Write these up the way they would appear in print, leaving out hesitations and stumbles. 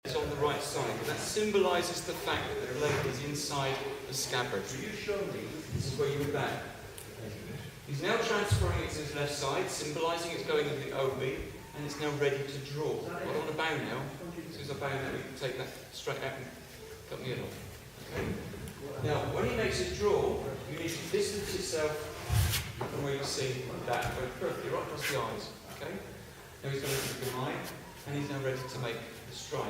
It's on the right side. That symbolises the fact that the blade is inside the scabbard. This is where you would back. He's now transferring it to his left side, symbolising it's going into the OB, and it's now ready to draw. I don't want to bow now. As soon as I bow now, we can take that straight out and cut the head off. Okay? Now, when he makes his draw, you need to distance yourself from where you see that. Go perfectly right across the eyes. Okay? Now he's going to look behind, and he's now ready to make the strike.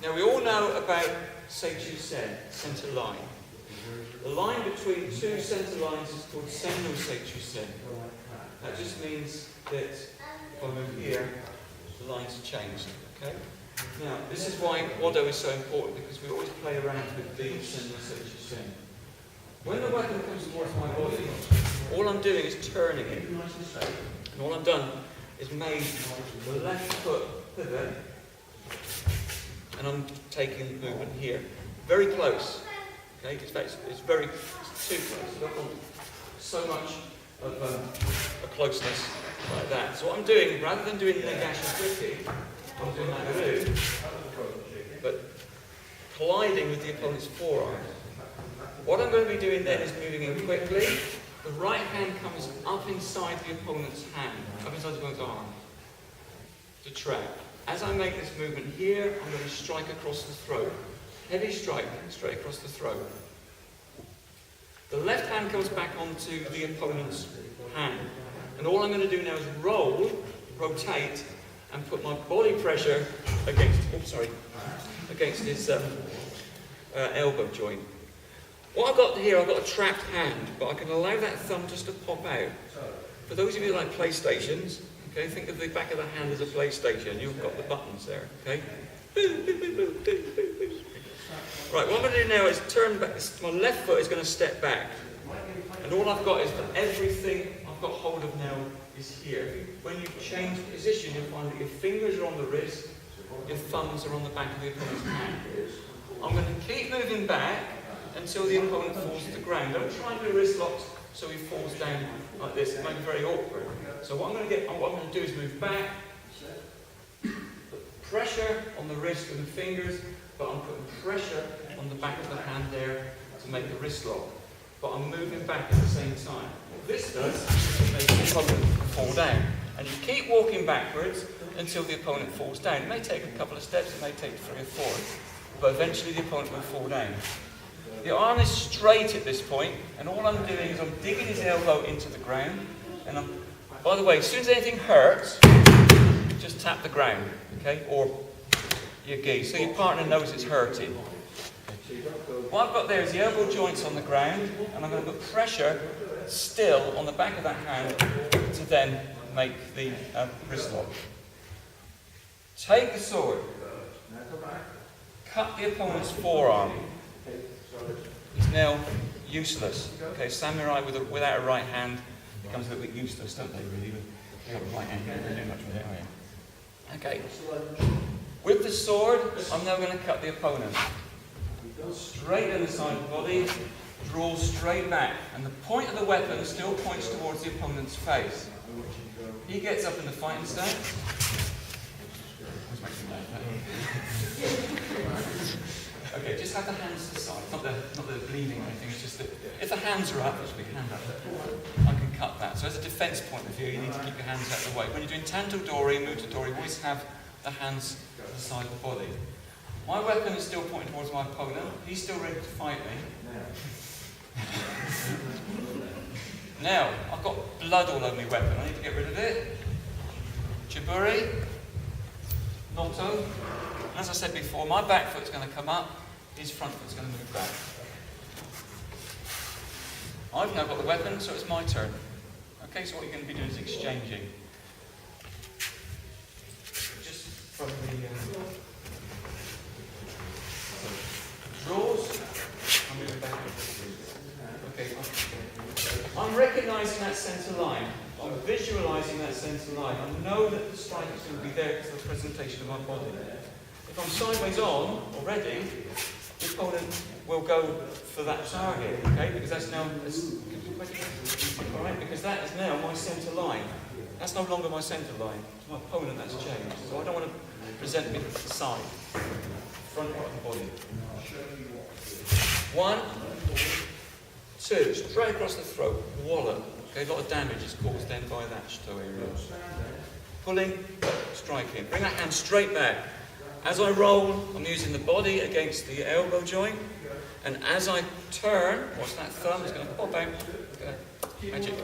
Now we all know about Seichu Sen, centre line. The line between two centre lines is called Sen no Seichu Sen. That just means that if I move here, the lines are changed. Okay? Now, this is why Wado is so important, because we always play around with the Sen no Seichu Sen. When the weapon comes towards my body, all I'm doing is turning it. And all I've done is made the left foot pivot, and I'm taking the movement here. Very close. Okay, in fact, it's too close. I don't want so much of a closeness like that. So what I'm doing, rather than doing negashi quickie, I'm doing nagaru, but colliding with the opponent's forearm. What I'm going to be doing then is moving in quickly. The right hand comes up inside the opponent's hand, up inside the opponent's arm, to trap. As I make this movement here, I'm going to strike across the throat. Heavy strike, straight across the throat. The left hand comes back onto the opponent's hand. And all I'm going to do now is rotate, and put my body pressure against his elbow joint. What I've got here, I've got a trapped hand, but I can allow that thumb just to pop out. For those of you who like PlayStations, okay, think of the back of the hand as a PlayStation. You've got the buttons there, okay? Right, what I'm going to do now is turn back. My left foot is going to step back. And all I've got is that everything I've got hold of now is here. When you change position, you'll find that your fingers are on the wrist, your thumbs are on the back of the opponent's hand. I'm going to keep moving back until the opponent falls to the ground. Don't try and do wrist locks so he falls down like this. It might be very awkward. So what I'm going to do is move back, put pressure on the wrist with the fingers, but I'm putting pressure on the back of the hand there to make the wrist lock. But I'm moving back at the same time. What this does is make the opponent fall down. And you keep walking backwards until the opponent falls down. It may take a couple of steps, it may take 3 or 4, but eventually the opponent will fall down. The arm is straight at this point, and all I'm doing is I'm digging his elbow into the ground, and by the way, as soon as anything hurts, just tap the ground, okay, or your gi, so your partner knows it's hurting. What I've got there is the elbow joints on the ground, and I'm going to put pressure still on the back of that hand to then make the wrist lock. Take the sword, cut the opponent's forearm. He's now useless. Okay, samurai without a right hand becomes a little bit useless, don't they, really? They have a right hand, you don't do much with it, are you? Okay. With the sword, I'm now going to cut the opponent. Straight down the side of the body, draw straight back, and the point of the weapon still points towards the opponent's face. He gets up in the fighting stance. Okay, just have the hands to the side, not the bleeding or anything, it's just that if the hands are up, there's a big hand up, I can cut that. So as a defence point of view, you need to keep your hands out of the way. When you're doing Tanto Dori and Muto Dori, you always have the hands to the side of the body. My weapon is still pointing towards my opponent, he's still ready to fight me. Now, I've got blood all over my weapon, I need to get rid of it. Chiburi, Noto. As I said before, my back foot's going to come up, his front foot's going to move back. I've now got the weapon, so it's my turn. Okay, so what you're going to be doing is exchanging. Just from the draws, I'm moving back. Okay, I'm recognising that centre line. I'm visualising that centre line. I know that the strike is going to be there because of the presentation of my body. If I'm sideways on already, the opponent will go for that target, okay? Because that's now, all right? Because that is now my centre line. That's no longer my centre line. It's my opponent that's changed. So I don't want to present me to the side. body. 1, 2, straight across the throat, wallop. Okay, a lot of damage is caused then by that toe area. Pulling, striking. Bring that hand straight back. As I roll, I'm using the body against the elbow joint. And as I turn, watch that thumb, it's going to pop out. Magic.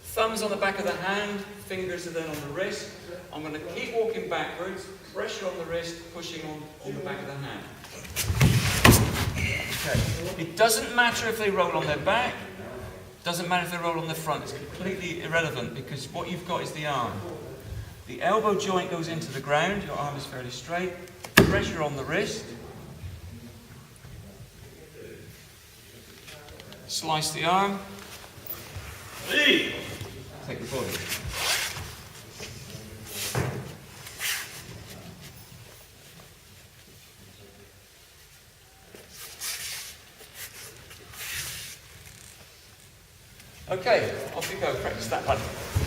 Thumbs on the back of the hand, fingers are then on the wrist. I'm going to keep walking backwards, pressure on the wrist, pushing on the back of the hand. Okay. It doesn't matter if they roll on their back, doesn't matter if they roll on the front, it's completely irrelevant because what you've got is the arm. The elbow joint goes into the ground, your arm is fairly straight, pressure on the wrist, slice the arm, take the body. Okay, off you go, practice that one.